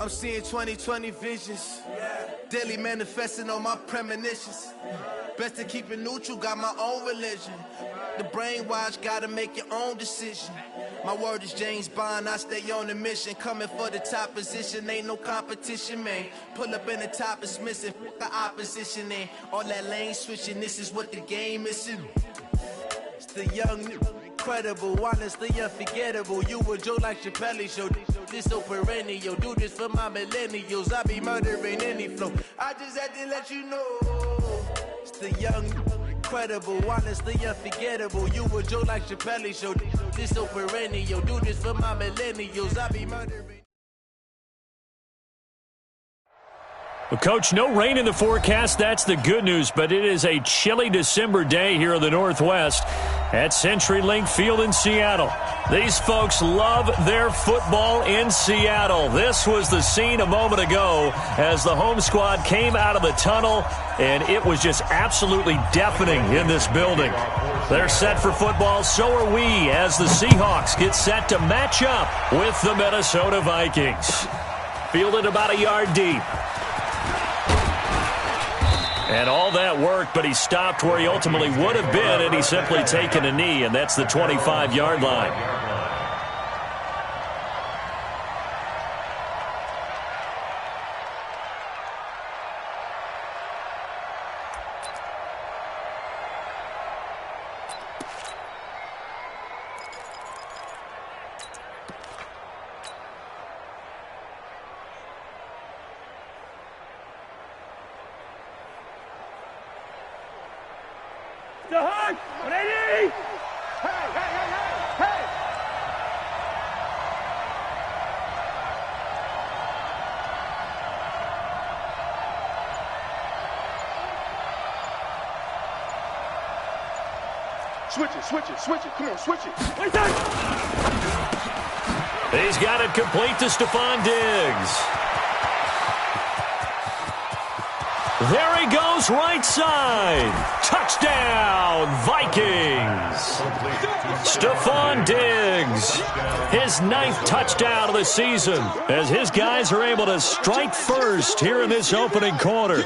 I'm seeing 20/20 visions. Daily manifesting on my premonitions. Best to keep it neutral, got my own religion. The brainwash, gotta make your own decision. My word is James Bond, I stay on the mission. Coming for the top position, ain't no competition, man. Pull up in the top, it's missing, the opposition, and all that lane switching, this is what the game is. It's the young, incredible, honestly unforgettable. You a Joe like Chappelle show, this so perennial. Do this for my millennials, I be murdering any flow. I just had to let you know. It's the young, incredible, honestly unforgettable. You a Joe like Chappelle show, this so perennial. Do this for my millennials, I be murdering. Well, Coach, no rain in the forecast. That's the good news, but it is a chilly December day here in the Northwest at CenturyLink Field in Seattle. These folks love their football in Seattle. This was the scene a moment ago as the home squad came out of the tunnel, and it was just absolutely deafening in this building. They're set for football, so are we, as the Seahawks get set to match up with the Minnesota Vikings. Fielded about a yard deep. And all that work, but he stopped where he ultimately would have been, and he's simply taken a knee, and that's the 25-yard line. The hug! 180! Hey, hey, hey, hey, hey! Switch it, switch it, switch it. Come on, switch it. He's got it complete to Stephon Diggs. There he goes, right side. Touchdown, Vikings. Stephon Diggs, his 9th touchdown of the season, as his guys are able to strike first here in this opening quarter.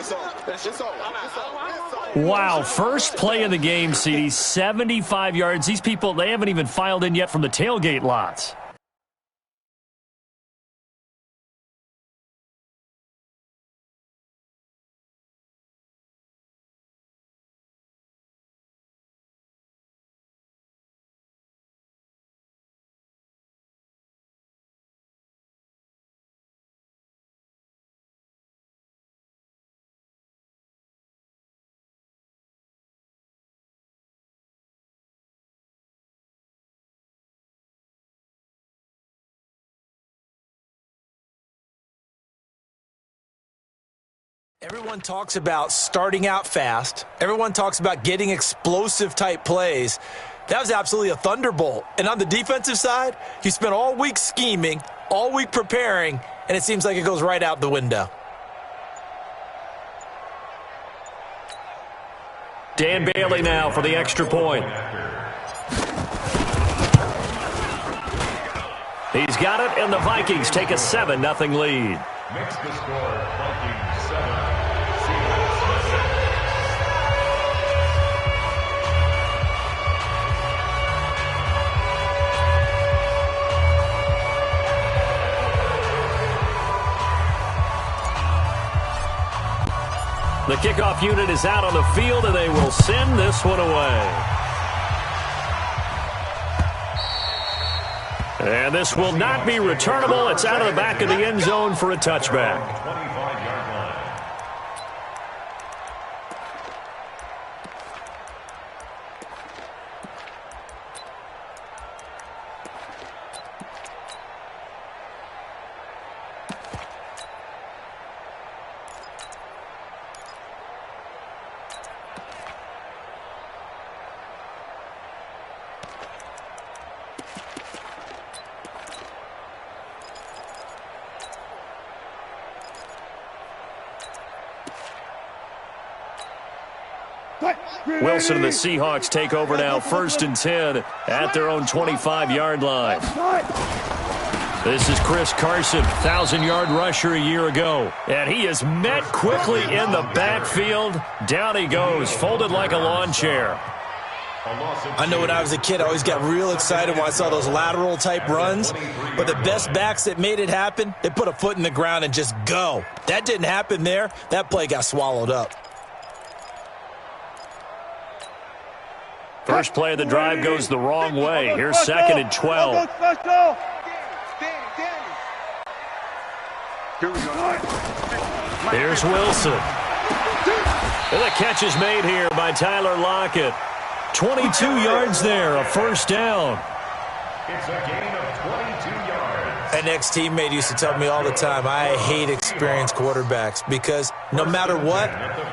Wow, first play of the game, CD, 75 yards. These people, they haven't even filed in yet from the tailgate lots. Everyone talks about starting out fast. Everyone talks about getting explosive-type plays. That was absolutely a thunderbolt. And on the defensive side, you spent all week scheming, all week preparing, and it seems like it goes right out the window. Dan Bailey now for the extra point. He's got it, and the Vikings take a 7-0 lead. Makes the score, Vikings 7. The kickoff unit is out on the field, and they will send this one away. And this will not be returnable. It's out of the back of the end zone for a touchback. Wilson and the Seahawks take over now, 1st and 10 at their own 25-yard line. This is Chris Carson, 1,000-yard rusher a year ago. And he is met quickly in the backfield. Down he goes, folded like a lawn chair. I know when I was a kid, I always got real excited when I saw those lateral-type runs. But the best backs that made it happen, they put a foot in the ground and just go. That didn't happen there. That play got swallowed up. First play of the drive goes the wrong way. Here's 2nd and 12. Here's Wilson. And the catch is made here by Tyler Lockett. 22 yards there, a first down. It's a gain of 22 yards. An ex-teammate used to tell me all the time, I hate experienced quarterbacks because no matter what,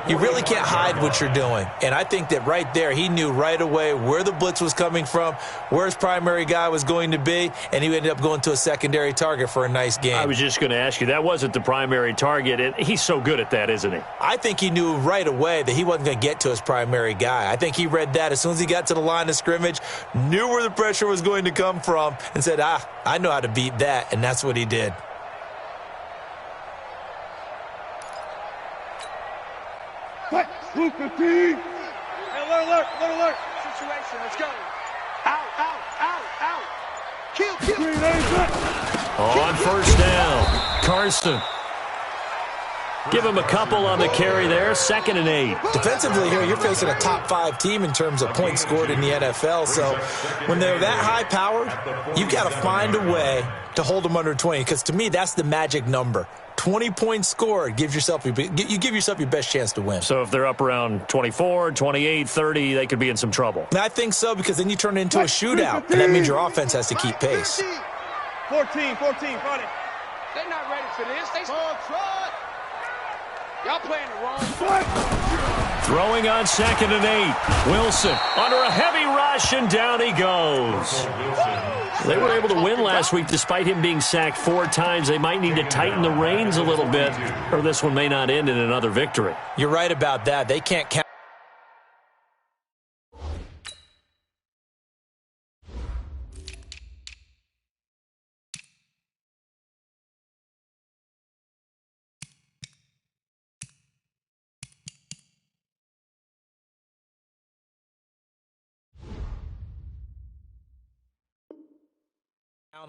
you really can't hide what you're doing. And I think that right there, he knew right away where the blitz was coming from, where his primary guy was going to be, and he ended up going to a secondary target for a nice game. I was just going to ask you, that wasn't the primary target. And he's so good at that, isn't he? I think he knew right away that he wasn't going to get to his primary guy. I think he read that as soon as he got to the line of scrimmage, knew where the pressure was going to come from, and said, I know how to beat that, and that's what he did. Blue 15. Hey, alert. Situation, let's go. Out. Kill. On first down, Carson. Give him a couple on the carry there, 2nd and 8. Defensively here, you're facing a top 5 team in terms of points scored in the NFL. So when they're that high-powered, you've got to find a way to hold them under 20. Because to me, that's the magic number. 20 points scored gives yourself you give yourself your best chance to win. So if they're up around 24, 28, 30, they could be in some trouble. And I think so, because then you turn it into a shootout, and that means your offense has to keep pace. 14, front it. They're not ready for this. They trot. Y'all playing the wrong foot. Throwing on 2nd and 8. Wilson under a heavy rush, and down he goes. They were able to win last week despite him being sacked 4 times. They might need to tighten the reins a little bit, or this one may not end in another victory. You're right about that. They can't count.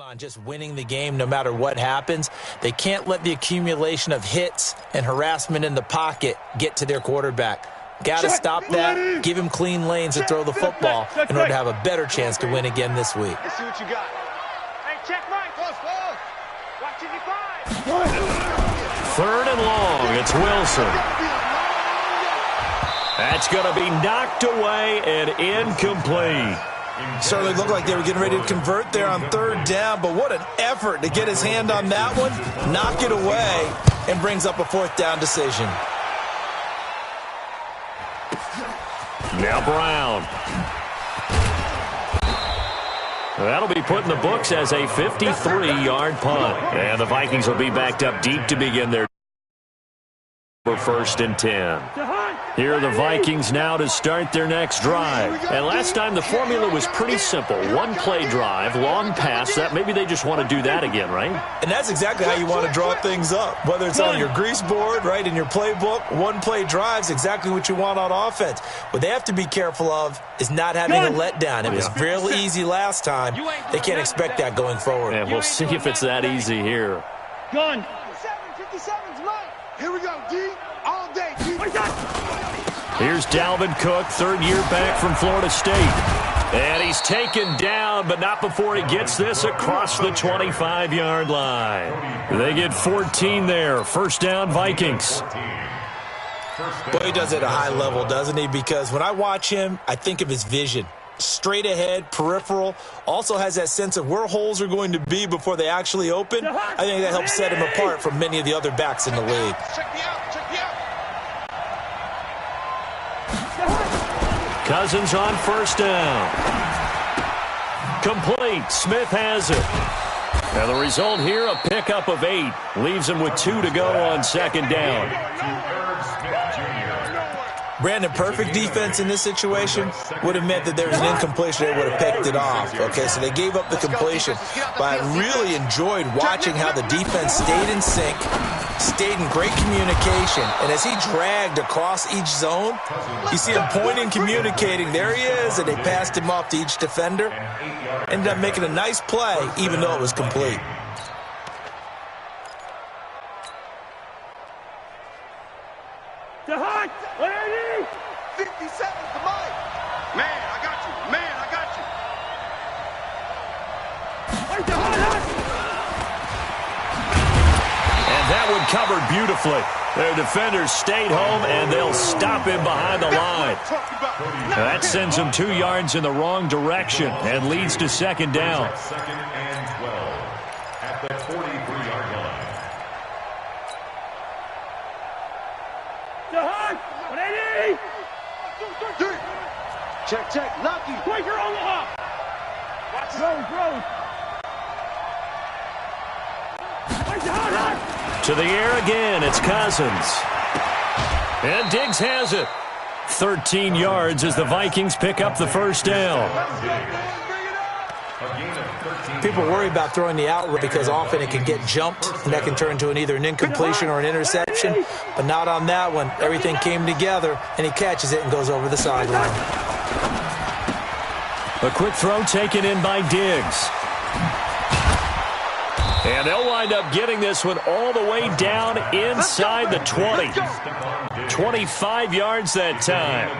On just winning the game no matter what happens. They can't let the accumulation of hits and harassment in the pocket get to their quarterback. Got to stop that, give him clean lanes to throw the football in order to have a better chance to win again this week. Let's see what you got. Hey, check Mike. Watch it, 3rd and long, it's Wilson. That's going to be knocked away and incomplete. Certainly looked like they were getting ready to convert there on 3rd down, but what an effort to get his hand on that one, knock it away, and brings up a 4th down decision. Now Brown. That'll be put in the books as a 53-yard punt. And the Vikings will be backed up deep to begin their 1st and 10. Here are the Vikings now to start their next drive. And last time the formula was pretty simple. 1-play drive, long pass. That maybe they just want to do that again, right? And that's exactly how you want to draw things up. Whether it's on your grease board, right, in your playbook, 1-play drives, exactly what you want on offense. What they have to be careful of is not having a letdown. It was fairly easy last time. They can't expect that going forward. And we'll see if it's that easy here. Gun. 57's mine. Here we go, D. All day, D. Here's Dalvin Cook, 3rd year back from Florida State. And he's taken down, but not before he gets this across the 25-yard line. They get 14 there. 1st down, Vikings. Boy, he does it at a high level, doesn't he? Because when I watch him, I think of his vision. Straight ahead, peripheral, also has that sense of where holes are going to be before they actually open. I think that helps set him apart from many of the other backs in the league. Check me out. Cousins on 1st down. Complete. Smith has it. And the result here, a pickup of 8. Leaves him with 2 to go on 2nd down. Brandon, perfect defense in this situation would have meant that there was an incompletion. They would have picked it off. Okay, so they gave up the completion. But I really enjoyed watching how the defense stayed in sync, stayed in great communication. And as he dragged across each zone, you see him pointing, communicating. There he is, and they passed him off to each defender. Ended up making a nice play, even though it was complete. To Hunt! 180! 50 seconds to Mike. Man, I got you. Man, I got you. Right to Hunt! And that one covered beautifully. Their defenders stayed home, and they'll stop him behind the line. That sends him 2 yards in the wrong direction and leads to second down. Second and 12 at the 43-yard line. To Hunt! 180! Check. Lucky. Quaker Omaha! Watch Rose. Right to Hunt! To the air again, it's Cousins. And Diggs has it. 13 yards as the Vikings pick up the first down. People worry about throwing the out route because often it can get jumped, and that can turn into either an incompletion or an interception. But not on that one. Everything came together, and he catches it and goes over the sideline. A quick throw taken in by Diggs. And they'll wind up getting this one all the way down inside the 20. 25 yards that time.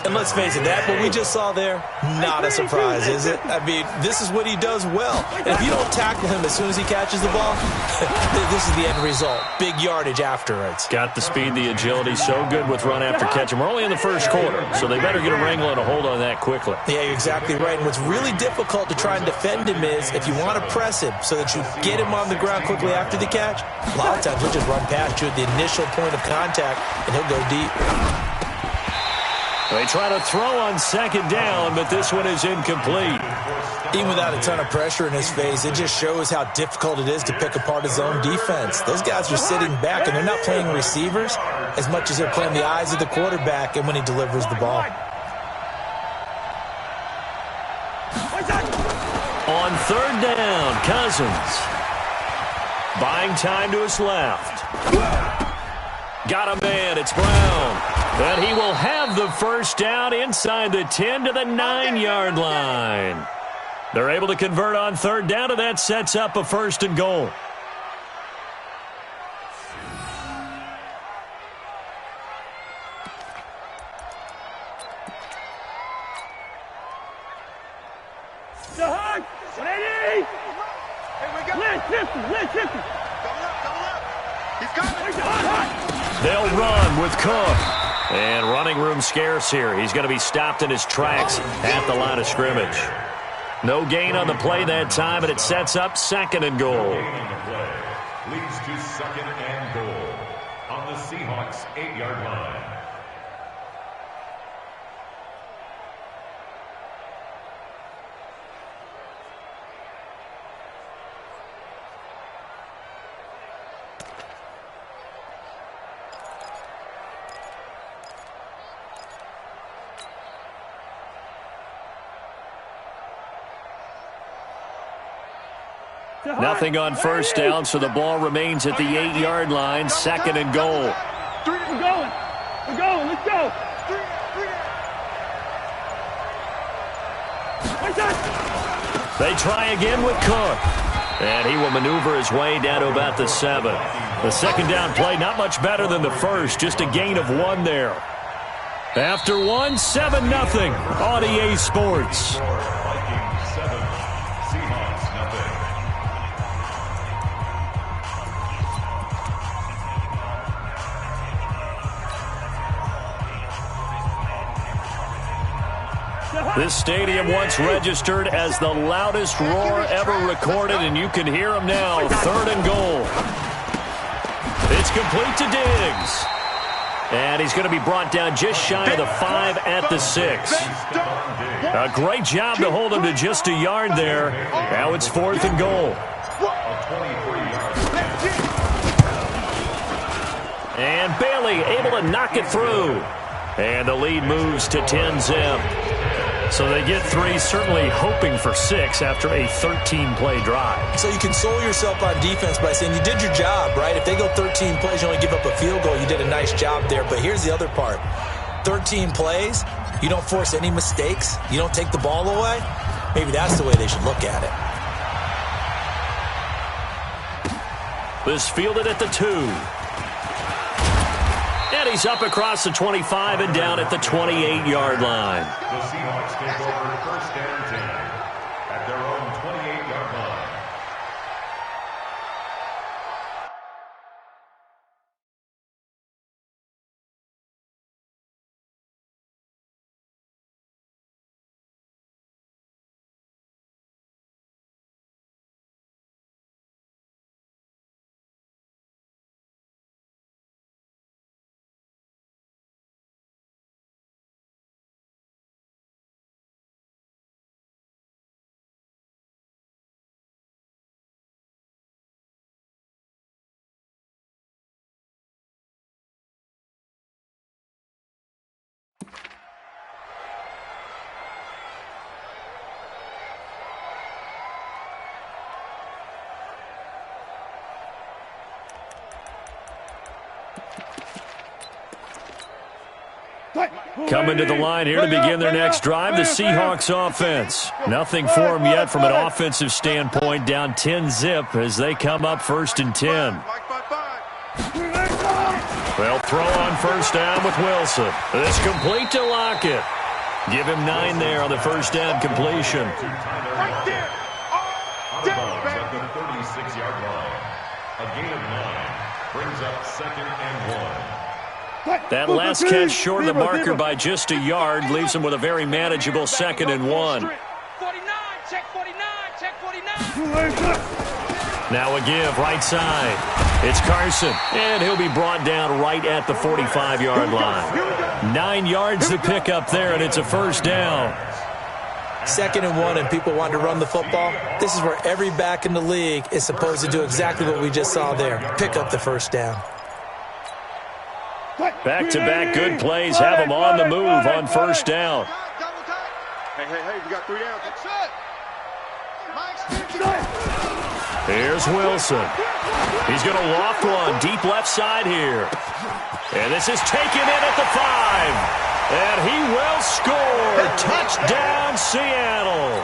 And let's face it, that what we just saw there, not a surprise, is it? I mean, this is what he does well. And if you don't tackle him as soon as he catches the ball, this is the end result. Big yardage afterwards. Got the speed, the agility, so good with run after catch. And we're only in the first quarter, so they better get a wrangle and a hold on that quickly. Yeah, you're exactly right. And what's really difficult to try and defend him is if you want to press him so that you get him on the ground quickly after the catch, a lot of times he'll just run past you at the initial point of contact, and he'll go deep. They try to throw on second down, but this one is incomplete. Even without a ton of pressure in his face, it just shows how difficult it is to pick apart his own defense. Those guys are sitting back, and they're not playing receivers as much as they're playing the eyes of the quarterback and when he delivers the ball. On third down, Cousins. Buying time to his left. Got a man, it's Brown. And he will have the first down inside the 10 to the 9-yard line. They're able to convert on third down, and that sets up a first and goal. To Hunt! 180! Lynch 50! He's coming. Right to Hunt! They'll run with Cook. And running room scarce here. He's going to be stopped in his tracks at the line of scrimmage. No gain on the play that time, and it sets up second and goal. Leads to second and goal on the Seahawks 8-yard line. Nothing on first down, so the ball remains at the 8-yard line, second and goal. We're going, let's go! They try again with Cook. And he will maneuver his way down to about the 7. The second down play, not much better than the first, just a gain of 1 there. After 1, 7-0 on EA Sports. This stadium once registered as the loudest roar ever recorded, and you can hear him now. Third and goal. It's complete to Diggs. And he's going to be brought down just shy of the 5 at the 6. A great job to hold him to just a yard there. Now it's 4th and goal. And Bailey able to knock it through. And the lead moves to 10-zip. So they get 3, certainly hoping for 6 after a 13-play drive. So you console yourself on defense by saying you did your job, right? If they go 13 plays, you only give up a field goal, you did a nice job there. But here's the other part. 13 plays, you don't force any mistakes, you don't take the ball away. Maybe that's the way they should look at it. This fielded at the 2. And he's up across the 25 and down at the 28-yard line. The Seahawks take over first and 10 at their own 28-yard line. Coming to the line here to begin their next drive, the Seahawks offense. Nothing for them yet from an offensive standpoint, down 10-zip as they come up first and 10. They'll throw on first down with Wilson. It's complete to Lockett. Give him 9 there on the first down completion. Right there. Out of bounds at the 36-yard line. A gain of 9 brings up second and 1. That last catch short of the marker by just a yard leaves him with a very manageable second and 1. 49, check 49, check 49. Now a give, right side. It's Carson, and he'll be brought down right at the 45-yard line. 9 yards to pick up there, and it's a first down. Second and 1, and people want to run the football. This is where every back in the league is supposed to do exactly what we just saw there. Pick up the first down. Back-to-back good plays have him on the move on first down. Hey, you got 3 downs. Here's Wilson. He's going to loft one deep left side here. And this is taken in at the 5. And he will score. Touchdown, Seattle.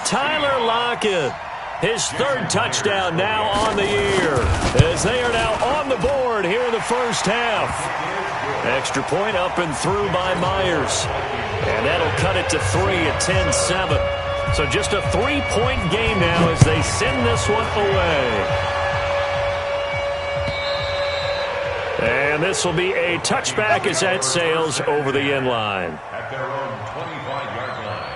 Tyler Lockett. His 3rd touchdown now on the year, as they are now on the board here in the first half. Extra point up and through by Myers. And that'll cut it to 3 at 10-7. So just a 3-point game now as they send this one away. And this will be a touchback as that sails over the end line. At their own 25-yard line.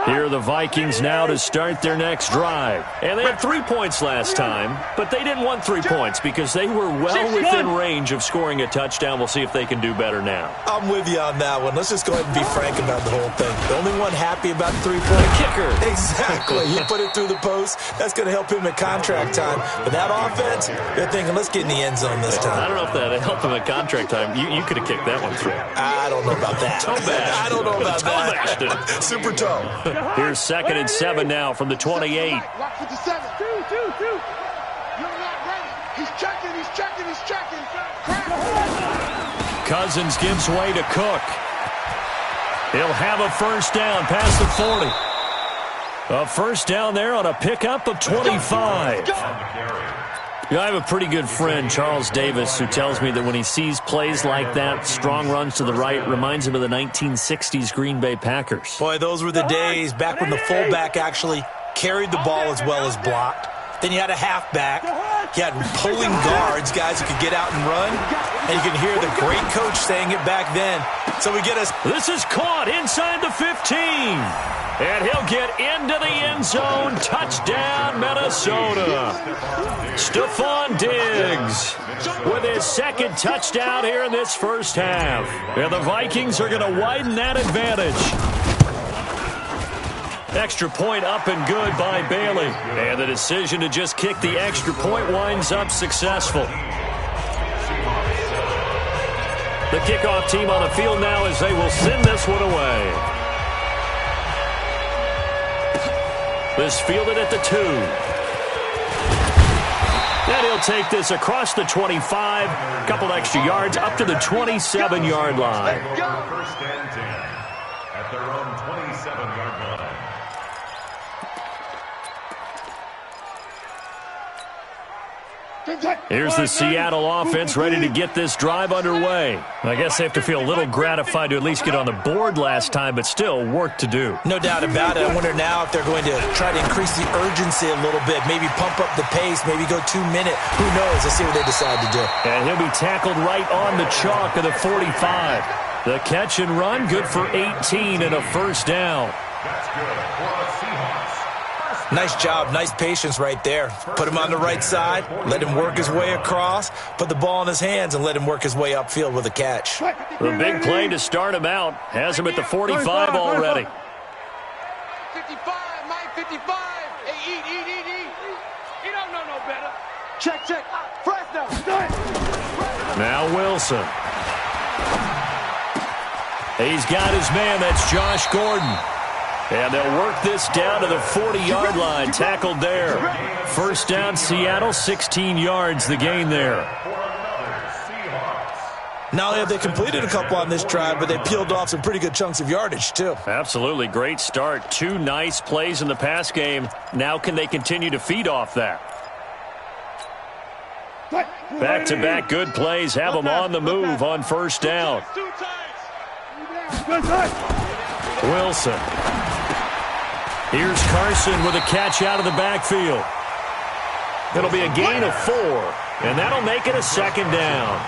Here are the Vikings now to start their next drive. And they had 3 points last time, but they didn't want 3 points because they were well within range of scoring a touchdown. We'll see if they can do better now. I'm with you on that one. Let's just go ahead and be frank about the whole thing. The only one happy about the 3-point kicker. Exactly. You put it through the post. That's going to help him at contract time. But that offense, they're thinking, let's get in the end zone this time. I don't know if that helped him at contract time. You could have kicked that one through. I don't know about that. Toe bash. I don't know about that. Bashed it. Super toe. Here's 2nd and 7 now from the 28. Lock 57. 2. You're not ready. He's checking. Cousins gives way to Cook. He'll have a first down past the 40. A first down there on a pickup of 25. I have a pretty good friend, Charles Davis, who tells me that when he sees plays like that, strong runs to the right, reminds him of the 1960s Green Bay Packers. Boy, those were the days back when the fullback actually carried the ball as well as blocked. Then you had a halfback. You had pulling guards, guys who could get out and run. And you can hear the great coach saying it back then. So we get us. This is caught inside the 15. And he'll get into the end zone. Touchdown, Minnesota. Stephon Diggs with his 2nd touchdown here in this first half. And the Vikings are going to widen that advantage. Extra point up and good by Bailey. And the decision to just kick the extra point winds up successful. The kickoff team on the field now as they will send this one away. This fielded at the 2. And he'll take this across the 25. A couple extra yards up to the 27-yard line. First and 10 at their own 27-yard line. Here's the Seattle offense ready to get this drive underway. I guess they have to feel a little gratified to at least get on the board last time, but still work to do. No doubt about it. I wonder now if they're going to try to increase the urgency a little bit, maybe pump up the pace, maybe go 2 minute. Who knows? Let's see what they decide to do. And he'll be tackled right on the chalk of the 45. The catch and run, good for 18 and a first down. That's good for the Seahawks. Nice job, nice patience right there. Put him on the right side, let him work his way across, put the ball in his hands, and let him work his way upfield with a catch. The big play to start him out has him at the 45 already. 55, Mike, 55. Hey, eat. You don't know no better. Check. Fresh now. Now Wilson. He's got his man. That's Josh Gordon. And they'll work this down to the 40-yard line. Tackled there. First down, Seattle, 16 yards the gain there. Not only have they completed a couple on this drive, but they peeled off some pretty good chunks of yardage, too. Absolutely. Great start. 2 nice plays in the pass game. Now can they continue to feed off that? Back-to-back good plays have them on the move on first down. Wilson. Here's Carson with a catch out of the backfield. It'll be a gain of 4, and that'll make it a second down.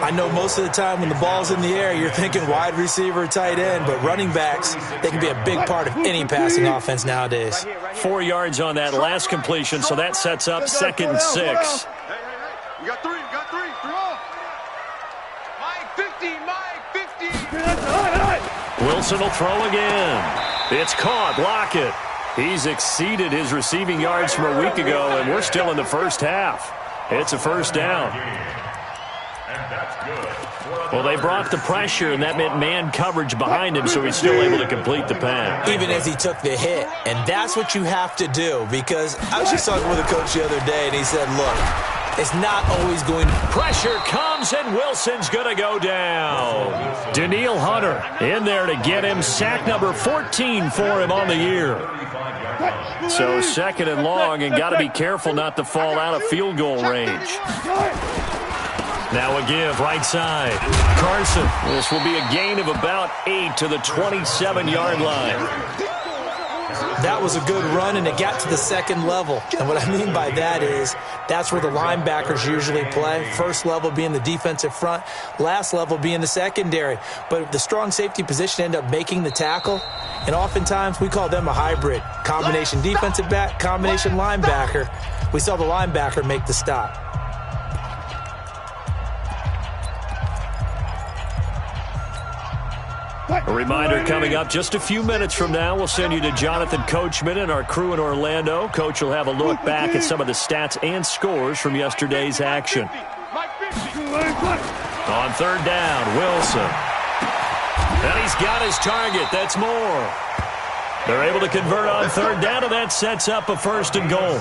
I know most of the time when the ball's in the air, you're thinking wide receiver, tight end, but running backs, they can be a big part of any passing offense nowadays. 4 yards on that last completion, so that sets up 2nd and 6. We got three. Mike, 50. Wilson will throw again. It's caught. Lockett. He's exceeded his receiving yards from a week ago, and we're still in the first half. It's a first down. Well, they brought the pressure, and that meant man coverage behind him, so he's still able to complete the pass. Even as he took the hit. And that's what you have to do, because I was just talking with a coach the other day, and he said, look, it's not always going to... Pressure comes, and Wilson's going to go down. Danielle Hunter in there to get him. Sack number 14 for him on the year. So 2nd and long, and got to be careful not to fall out of field goal range. Now a give, right side. Carson. This will be a gain of about 8 to the 27-yard line. That was a good run, and it got to the 2nd level. And what I mean by that is that's where the linebackers usually play. First level being the defensive front, last level being the secondary. But the strong safety position ended up making the tackle, and oftentimes we call them a hybrid. Combination defensive back, combination linebacker. We saw the linebacker make the stop. A reminder coming up just a few minutes from now. We'll send you to Jonathan Coachman and our crew in Orlando. Coach will have a look back at some of the stats and scores from yesterday's action. On 3rd down, Wilson. And he's got his target. That's more. They're able to convert on 3rd down, and that sets up a 1st and goal.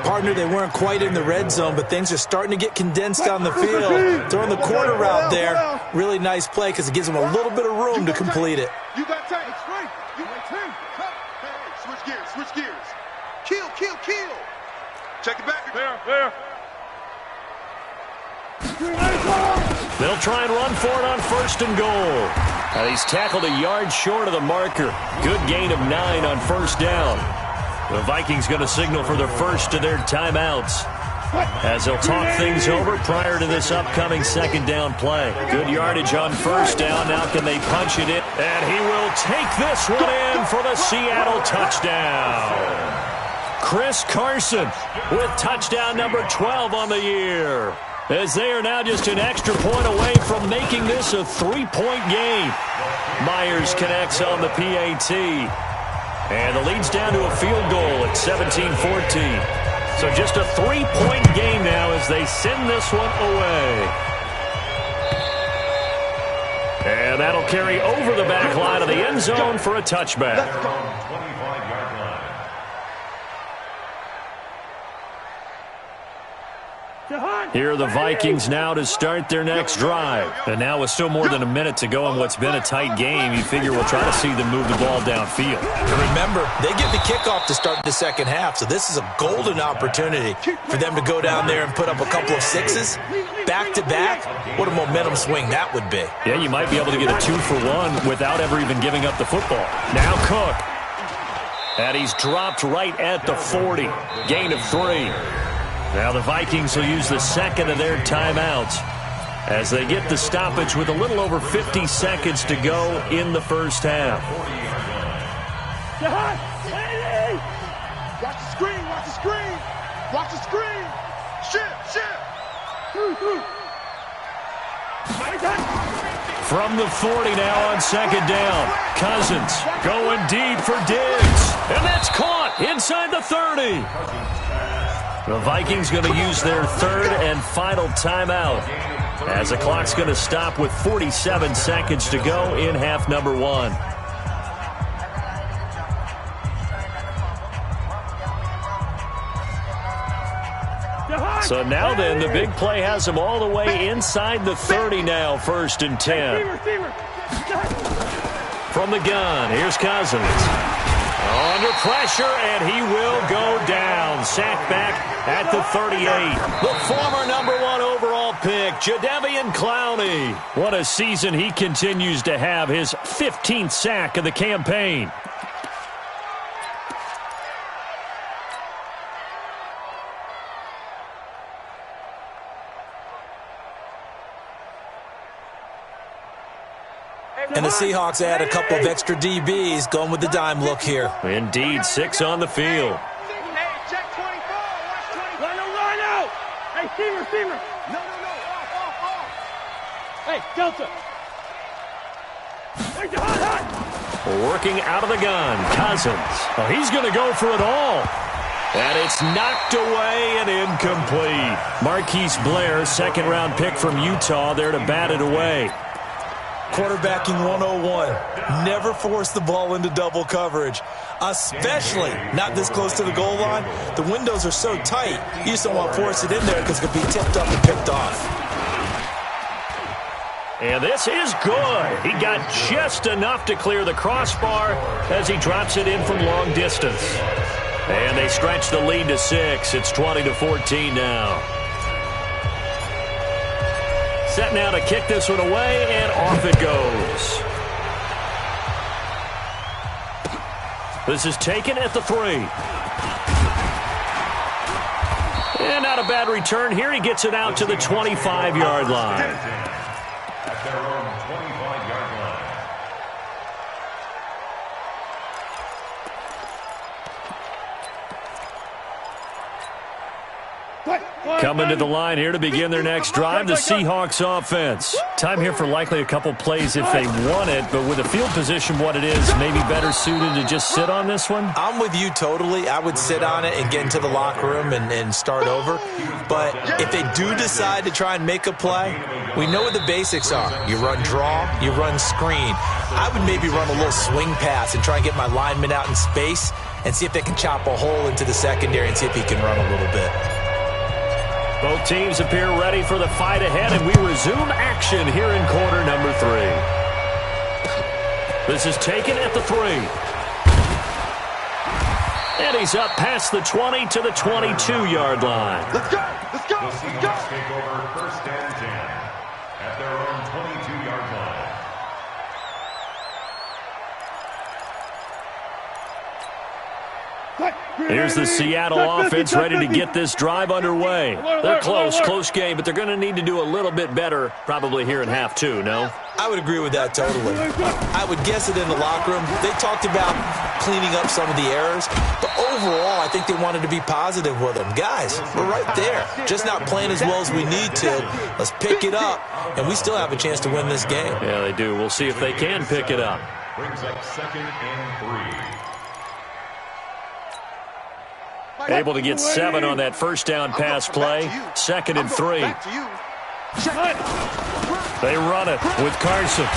Partner, they weren't quite in the red zone, but things are starting to get condensed on the field. Throwing the corner route there. Really nice play because it gives them a little bit of room to complete it. You got time. It's free. You got time. Hey, switch gears. Kill. Check it back. There. They'll try and run for it on 1st and goal. And he's tackled a yard short of the marker. Good gain of 9 on 1st down. The Vikings going to signal for their first of their timeouts as they'll talk things over prior to this upcoming 2nd down play. Good yardage on 1st down. Now can they punch it in? And he will take this one in for the Seattle touchdown. Chris Carson with touchdown number 12 on the year. as they are now just an extra point away from making this a 3-point game. Myers connects on the PAT. And the lead's down to a field goal at 17-14. So just a 3-point game now as they send this one away. And that'll carry over the back line of the end zone for a touchback. Here are the Vikings now to start their next drive. And now with still more than a minute to go in what's been a tight game, you figure we'll try to see them move the ball downfield. And remember, they get the kickoff to start the second half, so this is a golden opportunity for them to go down there and put up a couple of sixes. Back-to-back, what a momentum swing that would be. Yeah, you might be able to get a 2-for-1 without ever even giving up the football. Now Cook. And he's dropped right at the 40. Gain of 3. Now the Vikings will use the second of their timeouts as they get the stoppage with a little over 50 seconds to go in the first half. Watch the screen, watch the screen. Watch the screen. Shit. From the 40 now on second down. Cousins going deep for Diggs. And that's caught inside the 30. The Vikings going to use their third and final timeout as the clock's going to stop with 47 seconds to go in half number 1. So now then, the big play has them all the way inside the 30 now, 1st and 10. From the gun, here's Cousins. Under pressure, and he will go down. Sacked back at the 38. The former number 1 overall pick, Jadeveon Clowney. What a season he continues to have, his 15th sack of the campaign. And the Seahawks add a couple of extra DBs going with the dime look here. Indeed, 6 on the field. Hey, check 24. Watch 24. Line out. Hey, receiver. No. Off. Hey, Delta. Wait, hot. Working out of the gun, Cousins. Oh, he's going to go for it all. And it's knocked away and incomplete. Marquise Blair, second-round pick from Utah, there to bat it away. Quarterbacking 101. Never force the ball into double coverage, especially not this close to the goal line. The windows are so tight, you just don't want to force it in there because it could be tipped up and picked off. And this is good. He got just enough to clear the crossbar as he drops it in from long distance. And they stretch the lead to 6. It's 20-14 now. Set now to kick this one away, and off it goes. This is taken at the 3. And not a bad return here. He gets it out to the 25-yard line. At their own 25-yard line. Coming to the line here to begin their next drive, the Seahawks offense. Time here for likely a couple plays if they want it, but with the field position what it is, maybe better suited to just sit on this one? I'm with you totally. I would sit on it and get into the locker room and start over. But if they do decide to try and make a play, we know what the basics are. You run draw, you run screen. I would maybe run a little swing pass and try and get my lineman out in space and see if they can chop a hole into the secondary and see if he can run a little bit. Both teams appear ready for the fight ahead, and we resume action here in quarter number 3. This is taken at the 3. And he's up past the 20 to the 22-yard line. Let's go. The Seahawks take over 1st and 10 at their own 22-yard line. Here's the Seattle offense ready to get this drive underway. They're close game, but they're going to need to do a little bit better probably here in half 2, no? I would agree with that totally. I would guess that in the locker room, they talked about cleaning up some of the errors, but overall, I think they wanted to be positive with them. Guys, we're right there. Just not playing as well as we need to. Let's pick it up, and we still have a chance to win this game. Yeah, they do. We'll see if they can pick it up. Brings up 2nd and 3. Able to get 7 on that first down pass play. 2nd and 3. They run it with Carson.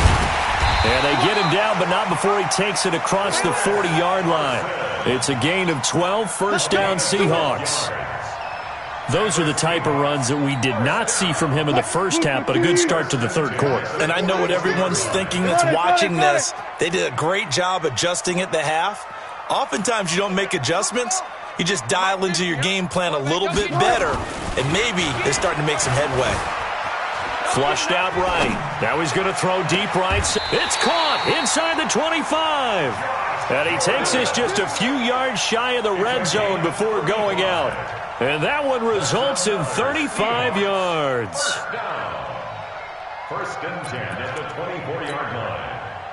And they get him down, but not before he takes it across the 40-yard line. It's a gain of 12, first down Seahawks. Those are the type of runs that we did not see from him in the first half, but a good start to the third quarter. And I know what everyone's thinking that's watching this. They did a great job adjusting at the half. Oftentimes you don't make adjustments. You just dial into your game plan a little bit better, and maybe they're starting to make some headway. Flushed out right. Now he's going to throw deep right. It's caught inside the 25. And he takes this just a few yards shy of the red zone before going out. And that one results in 35 yards. First and 10 at the 24-yard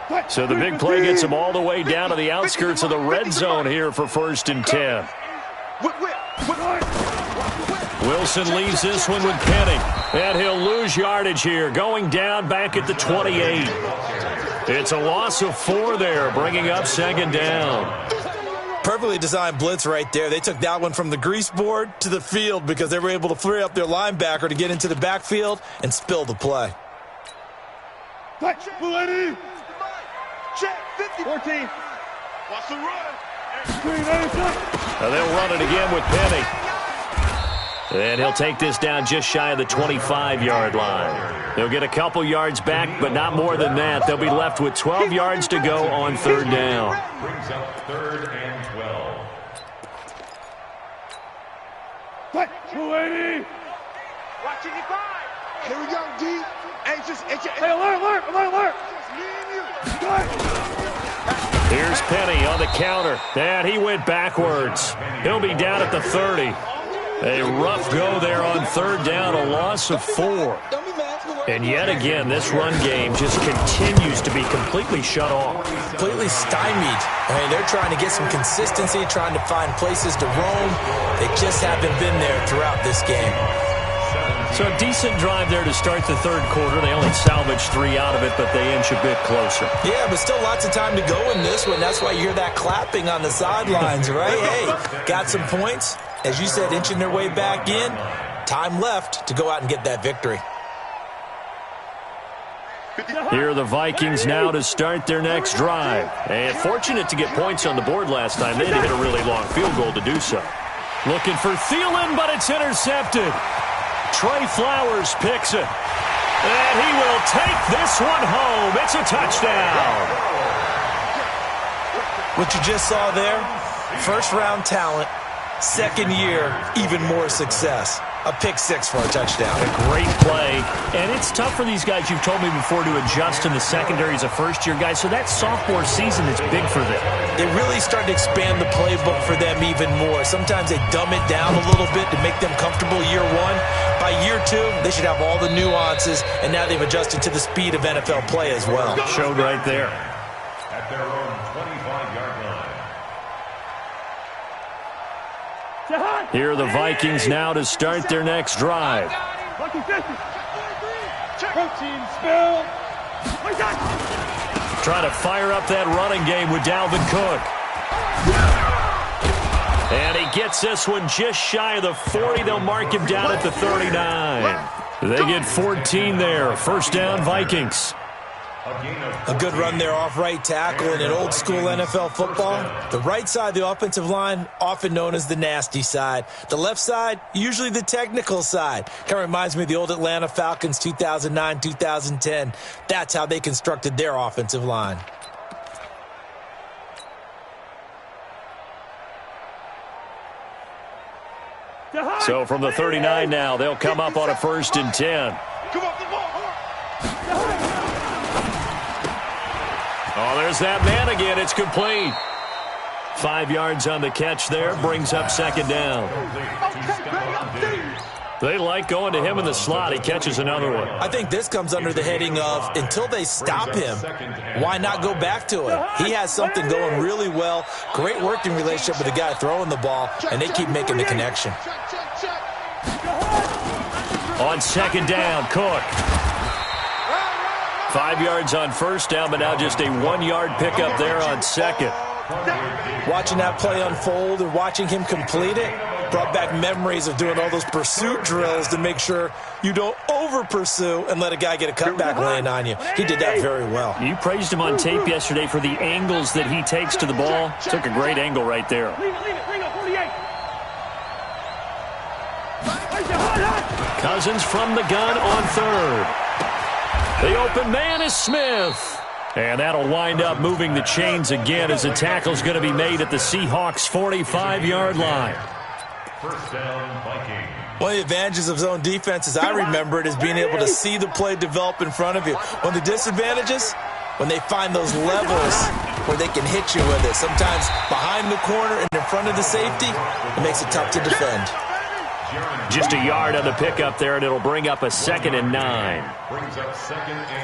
line. So the big play gets him all the way down to the outskirts of the red zone here for 1st and 10. Wilson leaves this one with Penny. And he'll lose yardage here, going down back at the 28. It's a loss of 4 there, bringing up 2nd down. Perfectly designed blitz right there. They took that one from the grease board to the field because they were able to free up their linebacker to get into the backfield and spill the play. Check 14. Watch the run. They'll run it again with Penny. And he'll take this down just shy of the 25-yard line. They'll get a couple yards back, but not more than that. They'll be left with 12 yards to go on 3rd down. Brings up 3rd and 12. 280. Watch it, here we go, D. Hey, alert. Here's Penny on the counter. And he went backwards. He'll be down at the 30. A rough go there on 3rd down, a loss of 4. And yet again, this run game just continues to be completely shut off. Completely stymied. I mean, they're trying to get some consistency, trying to find places to roam. They just haven't been there throughout this game. So a decent drive there to start the third quarter. They only salvaged 3 out of it, but they inch a bit closer. Yeah, but still lots of time to go in this one. That's why you hear that clapping on the sidelines, right? Hey, got some points. As you said, inching their way back in. Time left to go out and get that victory. Here are the Vikings now to start their next drive. And fortunate to get points on the board last time. They had to hit a really long field goal to do so. Looking for Thielen, but it's intercepted. Trey Flowers picks it. And he will take this one home. It's a touchdown. What you just saw there, first-round talent, second year, even more success. A pick six for a touchdown. A great play. And it's tough for these guys, you've told me before, to adjust in the secondary as a first-year guy. So that sophomore season is big for them. They really started to expand the playbook for them even more. Sometimes they dumb it down a little bit to make them comfortable year one. By year two, they should have all the nuances, and now they've adjusted to the speed of NFL play as well. Showed right there. At their own 25-yard line. Here are the Vikings now to start their next drive. Trying to fire up that running game with Dalvin Cook. And he gets this one just shy of the 40. They'll mark him down at the 39. They get 14 there. First down, Vikings. A good run there off right tackle in an old-school NFL football. The right side of the offensive line, often known as the nasty side. The left side, usually the technical side. Kind of reminds me of the old Atlanta Falcons 2009, 2010. That's how they constructed their offensive line. So from the 39 now, they'll come up on a 1st and 10. Oh, there's that man again. It's complete. 5 yards on the catch there. Brings up second down. They like going to him in the slot. He catches another one. I think this comes under the heading of until they stop him, why not go back to him? He has something going really well. Great working relationship with the guy throwing the ball, and they keep making the connection. On second down, Cook. 5 yards on first down, but now just a 1-yard pickup there on second. Watching that play unfold or watching him complete it brought back memories of doing all those pursuit drills to make sure you don't over-pursue and let a guy get a cutback laying on you. He did that very well. You praised him on tape yesterday for the angles that he takes to the ball. Took a great angle right there. Cousins from the gun on third. The open man is Smith. And that'll wind up moving the chains again as the tackle's going to be made at the Seahawks' 45-yard line. First down, Vikings. One of the advantages of zone defense, as I remember it, is being able to see the play develop in front of you. One of the disadvantages, when they find those levels where they can hit you with it. Sometimes behind the corner and in front of the safety, it makes it tough to defend. Just a yard on the pickup there, and it'll bring up a 2nd and 9.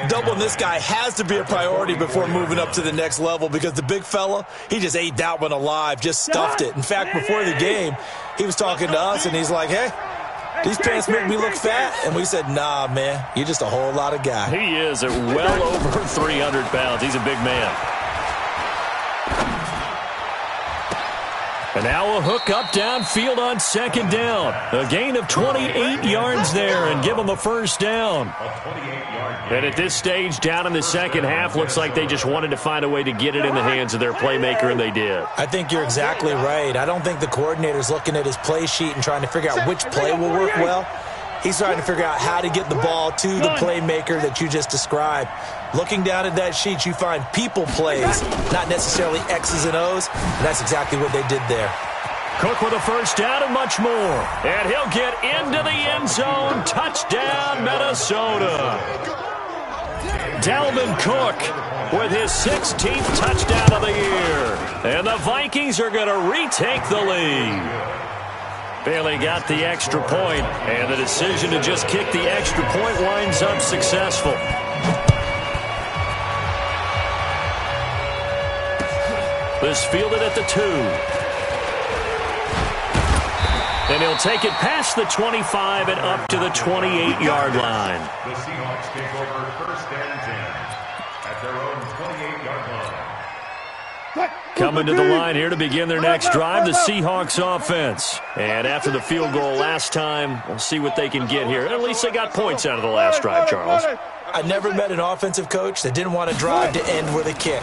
Doubling this guy has to be a priority before moving up to the next level because the big fella, he just ate that one alive, just stuffed it. In fact, before the game, he was talking to us, and he's like, hey, these pants make me look fat. And we said, nah, man, you're just a whole lot of guy. He is at well over 300 pounds. He's a big man. And now a hook up downfield on second down. A gain of 28 yards there and give them a first down. And at this stage, down in the second half, looks like they just wanted to find a way to get it in the hands of their playmaker, and they did. I think you're exactly right. I don't think the coordinator's looking at his play sheet and trying to figure out which play will work well. He's trying to figure out how to get the ball to the playmaker that you just described. Looking down at that sheet, you find people plays, not necessarily X's and O's, and that's exactly what they did there. Cook with a first down and much more. And he'll get into the end zone. Touchdown, Minnesota. Dalvin Cook with his 16th touchdown of the year. And the Vikings are going to retake the lead. Bailey got the extra point, and the decision to just kick the extra point winds up successful. This fielded at the 2. And he'll take it past the 25 and up to the 28-yard line. The Seahawks take over first and 10 at their own 28-yard line. Coming to the line here to begin their next drive, the Seahawks offense. And after the field goal last time, we'll see what they can get here. At least they got points out of the last drive, Charles. I never met an offensive coach that didn't want to drive to end with a kick.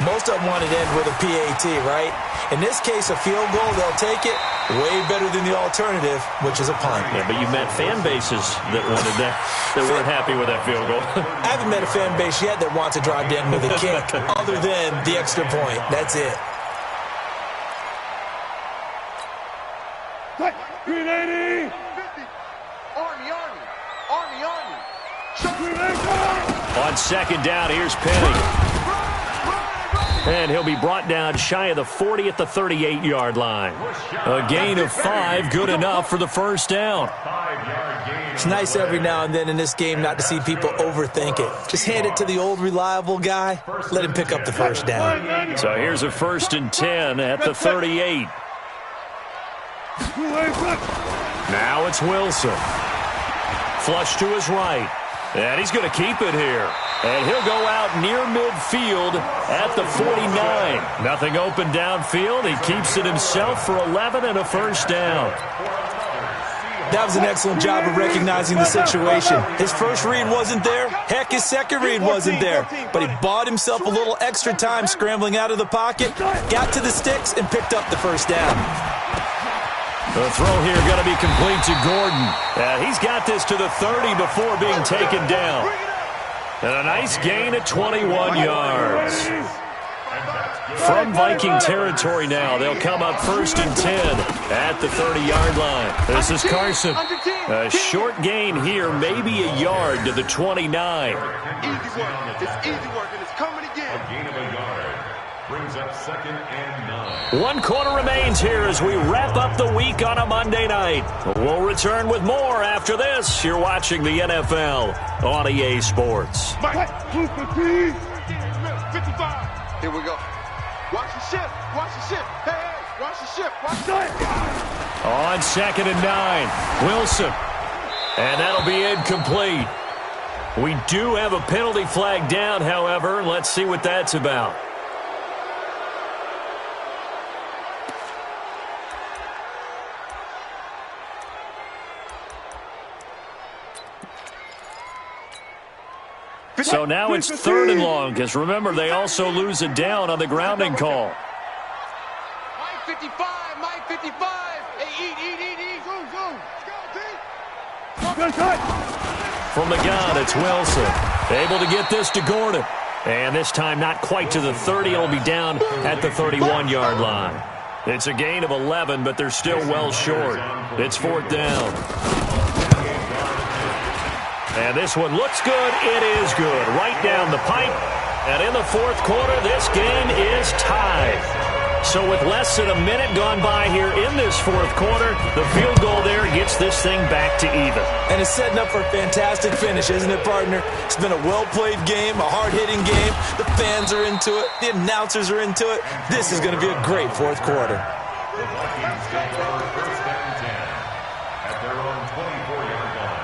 Most of them wanted to end with a PAT, right? In this case, a field goal, they'll take it. Way better than the alternative, which is a punt. Yeah, but you've met fan bases that wanted that, that weren't happy with that field goal. I haven't met a fan base yet that wants to drive to end with a kick other than the extra point. That's it. Green 80. On second down, here's Penny. And he'll be brought down shy of the 40 at the 38-yard line. A gain of 5, good enough for the first down. It's nice every now and then in this game not to see people overthink it. Just hand it to the old reliable guy. Let him pick up the first down. So here's a 1st and 10 at the 38. Now it's Wilson. Flush to his right. And he's going to keep it here. And he'll go out near midfield at the 49. Nothing open downfield. He keeps it himself for 11 and a first down. That was an excellent job of recognizing the situation. His first read wasn't there. Heck, his second read wasn't there. But he bought himself a little extra time scrambling out of the pocket, got to the sticks, and picked up the first down. The throw here going to be complete to Gordon. He's got this to the 30 before being taken down. And a nice gain at 21 yards. From Viking territory now, they'll come up 1st and 10 at the 30-yard line. This is Carson. A short gain here, maybe a yard to the 29. Easy work. It's easy work, and it's coming again. A gain of a yard. brings up 2nd and 9. 1 quarter remains here as we wrap up the week on a Monday night. We'll return with more after this. You're watching the NFL on EA Sports. 55. Here we go. Watch the ship. Watch the ship. Hey, watch the ship. Watch the ship. On 2nd and 9, Wilson. And that'll be incomplete. We do have a penalty flag down, however. Let's see what that's about. So now it's 3rd and long, because remember, they also lose a down on the grounding call. Mike 55, Mike 55. Hey, eat. From the gun, it's Wilson. Able to get this to Gordon. And this time not quite to the 30. It'll be down at the 31-yard line. It's a gain of 11, but they're still well short. It's 4th down. And this one looks good. It is good. Right down the pipe. And in the 4th quarter, this game is tied. So with less than a minute gone by here in this 4th quarter, the field goal there gets this thing back to even. And it's setting up for a fantastic finish, isn't it, partner? It's been a well-played game, a hard-hitting game. The fans are into it. The announcers are into it. This is going to be a great 4th quarter. The Vikings take over 1st and 10 at their own 24-yard line.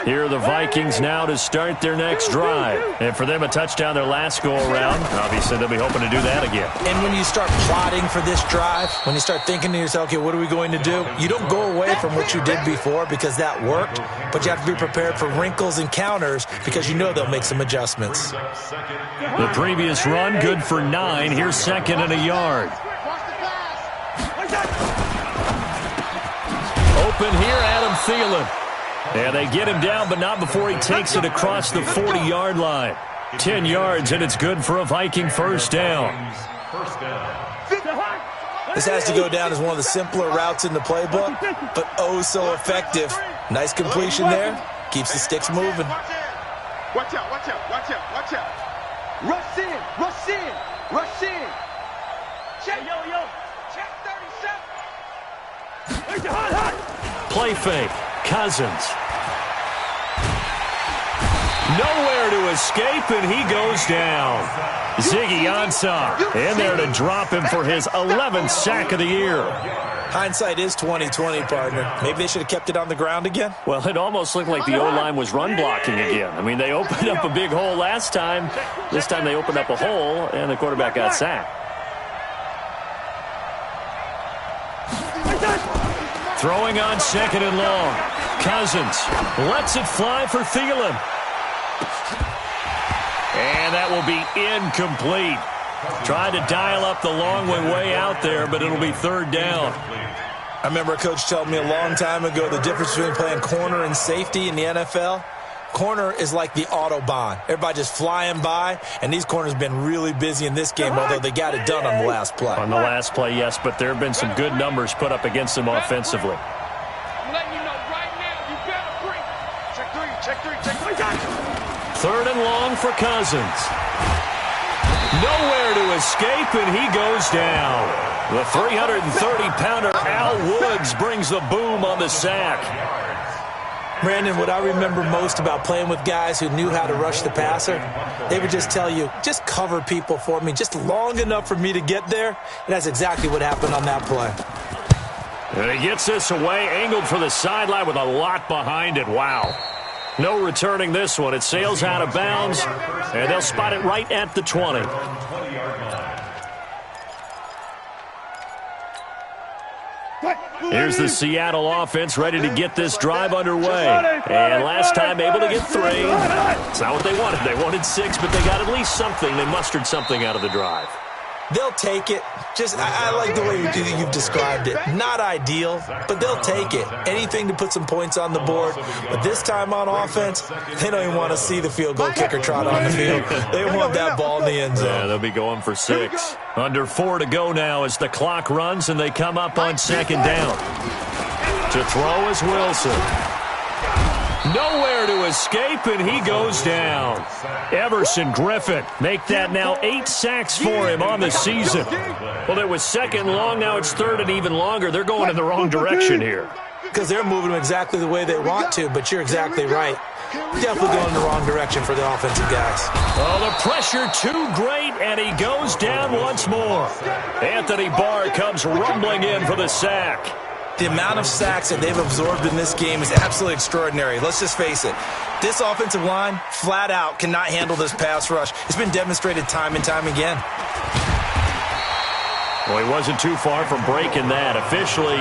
Here are the Vikings now to start their next drive. And for them, a touchdown their last go-around. Obviously, they'll be hoping to do that again. And when you start plotting for this drive, when you start thinking to yourself, okay, what are we going to do? You don't go away from what you did before because that worked, but you have to be prepared for wrinkles and counters because you know they'll make some adjustments. The previous run, good for 9. Here's 2nd and a yard. Open here, Adam Thielen. And they get him down, but not before he takes it across the 40-yard line. 10 yards, and it's good for a Viking 1st down. This has to go down as one of the simpler routes in the playbook, but oh so effective. Nice completion there. Keeps the sticks moving. Watch out, watch out, watch out, watch out. Rush in, rush in, rush in. Check, yo. Check 37. Play fake. Cousins. Nowhere to escape, and he goes down. Ziggy Ansah in there to drop him for his 11th sack of the year. Hindsight is 20/20, partner. Maybe they should have kept it on the ground again. Well, it almost looked like the O-line was run blocking again. I mean, they opened up a big hole last time. This time they opened up a hole, and the quarterback got sacked. Throwing on 2nd and long. Cousins lets it fly for Thielen. And that will be incomplete. Trying to dial up the long way out there, but it'll be 3rd down. I remember a coach telling me a long time ago the difference between playing corner and safety in the NFL. Corner is like the Autobahn. Everybody just flying by, and these corners have been really busy in this game, although they got it done on the last play. On the last play, yes, but there have been some good numbers put up against them offensively. I'm letting you know right now, you better bring. Check three. 3rd and long for Cousins. Nowhere to escape, and he goes down. The 330-pounder Al Woods brings the boom on the sack. Brandon, what I remember most about playing with guys who knew how to rush the passer, they would just tell you, just cover people for me, just long enough for me to get there. And that's exactly what happened on that play. And he gets this away, angled for the sideline with a lot behind it. Wow. No returning this one. It sails out of bounds, and they'll spot it right at the 20. Here's the Seattle offense ready to get this drive underway. And last time able to get 3. It's not what they wanted. They wanted 6, but they got at least something. They mustered something out of the drive. They'll take it. I like the way you've described it. Not ideal, but they'll take it. Anything to put some points on the board. But this time on offense, they don't even want to see the field goal kicker trot on the field. They want that ball in the end zone. Yeah, they'll be going for 6. Under 4 to go now as the clock runs, and they come up on 2nd down. To throw is Wilson. Nowhere to escape, and he goes down. Everson Griffin make that now 8 sacks for him on the season. Well, it was second long. Now it's third and even longer. They're going in the wrong direction here. Because they're moving them exactly the way they want to, but you're exactly right. Definitely going in the wrong direction for the offensive guys. Oh, the pressure too great, and he goes down once more. Anthony Barr comes rumbling in for the sack. The amount of sacks that they've absorbed in this game is absolutely extraordinary. Let's just face it. This offensive line, flat out, cannot handle this pass rush. It's been demonstrated time and time again. Well, he wasn't too far from breaking that. Officially,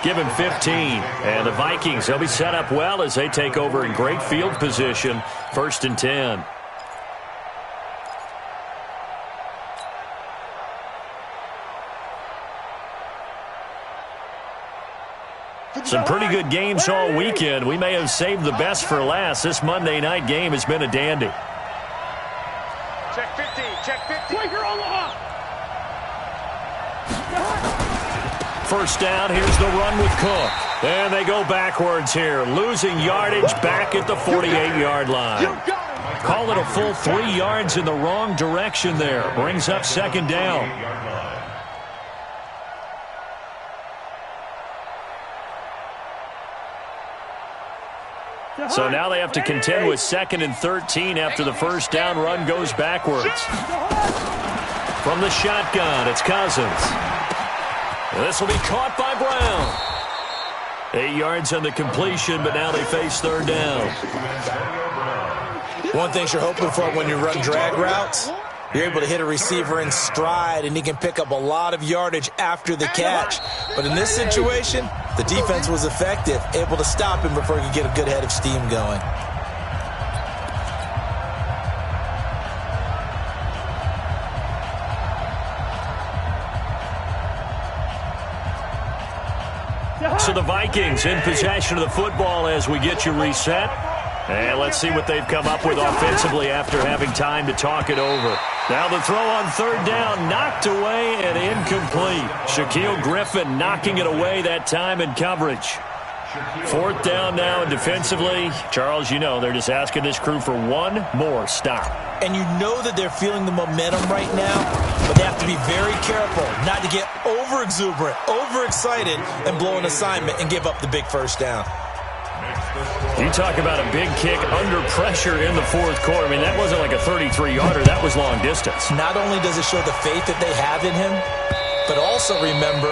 give him 15. And the Vikings, they'll be set up well as they take over in great field position. 1st and 10. Some pretty good games all weekend. We may have saved the best for last. This Monday night game has been a dandy. Check 15, check 15. Wait, you're Omaha. First down, here's the run with Cook. And they go backwards here, losing yardage back at the 48-yard line. Call it a full 3 yards in the wrong direction there. Brings up second down. So now they have to contend with 2nd and 13 after the first down run goes backwards. From the shotgun, it's Cousins. This will be caught by Brown. 8 yards on the completion, but now they face third down. One thing you're hoping for when you run drag routes, you're able to hit a receiver in stride, and he can pick up a lot of yardage after the catch. But in this situation, the defense was effective, able to stop him before he could get a good head of steam going. So the Vikings in possession of the football as we get you reset. And let's see what they've come up with offensively after having time to talk it over. Now the throw on third down, knocked away and incomplete. Shaquille Griffin knocking it away that time in coverage. 4th down now, and defensively, Charles, you know, they're just asking this crew for one more stop. And you know that they're feeling the momentum right now, but they have to be very careful not to get over-exuberant, over-excited, and blow an assignment and give up the big first down. You talk about a big kick under pressure in the 4th quarter. I mean, that wasn't like a 33-yarder. That was long distance. Not only does it show the faith that they have in him, but also remember,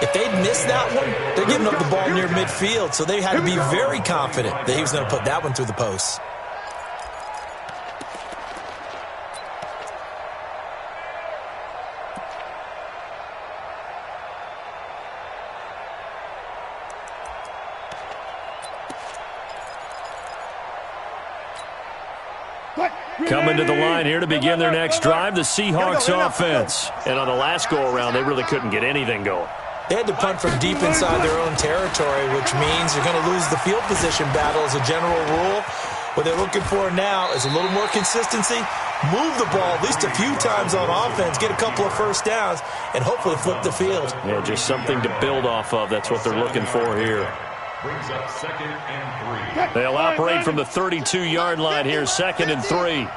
if they'd missed that one, they're giving up the ball near midfield, so they had to be very confident that he was going to put that one through the posts. Coming to the line here to begin their next drive, the Seahawks offense. And on the last go-around, they really couldn't get anything going. They had to punt from deep inside their own territory, which means you're going to lose the field position battle as a general rule. What they're looking for now is a little more consistency, move the ball at least a few times on offense, get a couple of first downs, and hopefully flip the field. Yeah, just something to build off of. That's what they're looking for here. Brings up 2nd and 3. They'll operate from the 32-yard line here, 2nd and 3.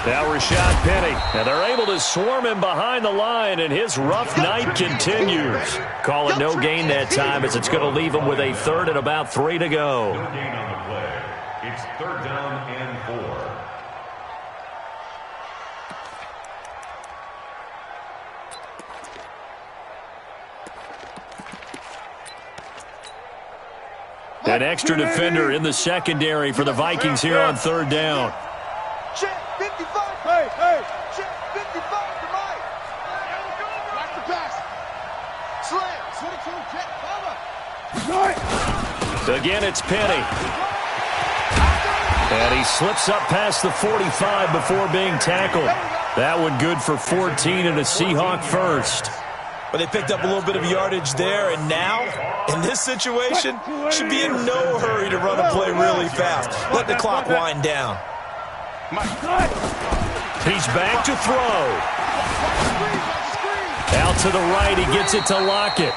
Now Rashad Penny. And they're able to swarm him behind the line, and his rough night continues. Call it no gain that time as it's going to leave him with a 3rd and about 3 to go. No gain on the play. It's 3rd down and 4. An extra defender in the secondary for the Vikings here on 3rd down. Check 55. Hey. Check 55 to Mike. Watch the pass. Slam. 22. Check. Again, it's Penny. And he slips up past the 45 before being tackled. That one good for 14 and a Seahawk first. But they picked up a little bit of yardage there, and now, in this situation, should be in no hurry to run a play really fast. Let the clock wind down. He's back to throw. Out to the right, he gets it to Lockett.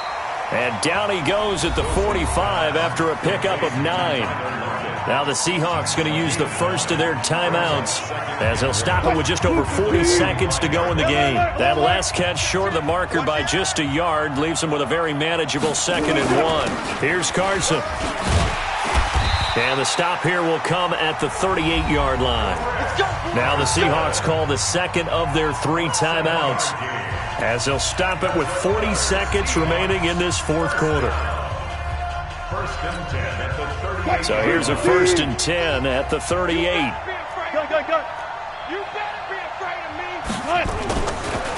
And down he goes at the 45 after a pickup of 9. Now the Seahawks going to use the first of their timeouts as they'll stop it with just over 40 seconds to go in the game. That last catch short of the marker by just a yard leaves them with a very manageable 2nd and 1. Here's Carson. And the stop here will come at the 38-yard line. Now the Seahawks call the second of their 3 timeouts as they'll stop it with 40 seconds remaining in this 4th quarter. First and 10 at the 38. So here's a 1st and 10 at the 38. Go. You better be afraid of me.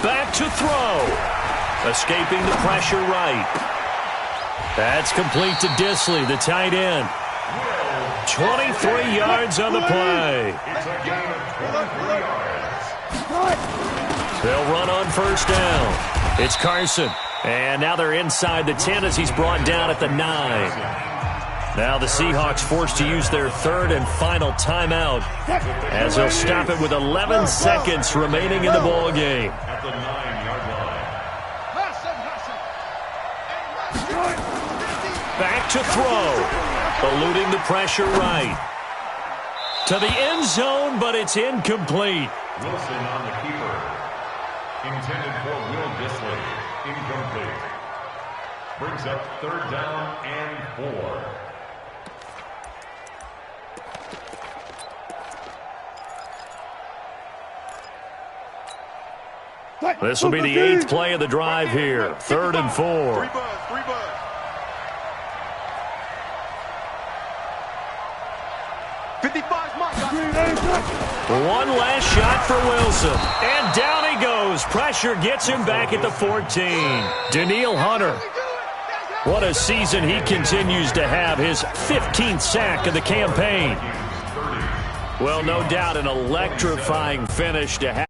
Back to throw. Escaping the pressure right. That's complete to Disley, the tight end. 23 yards on the play. It's a gain of 23 yards. They'll run on 1st down. It's Carson. And now they're inside the 10 as he's brought down at the 9. Now the Seahawks forced to use their 3rd and final timeout as they'll stop it with 11 seconds remaining in the ball game. At the 9-yard line. Back to throw. Eluding the pressure right. To the end zone, but it's incomplete. Wilson on the keeper. Intended for Will Disley. Incomplete. Brings up 3rd down and 4. This will be the 8th play of the drive here. 3rd and 4. 3 buds. 55's mark. One last shot for Wilson. And down he goes. Pressure gets him back at the 14. Danielle Hunter. What a season he continues to have. His 15th sack of the campaign. Well, no doubt an electrifying finish to have.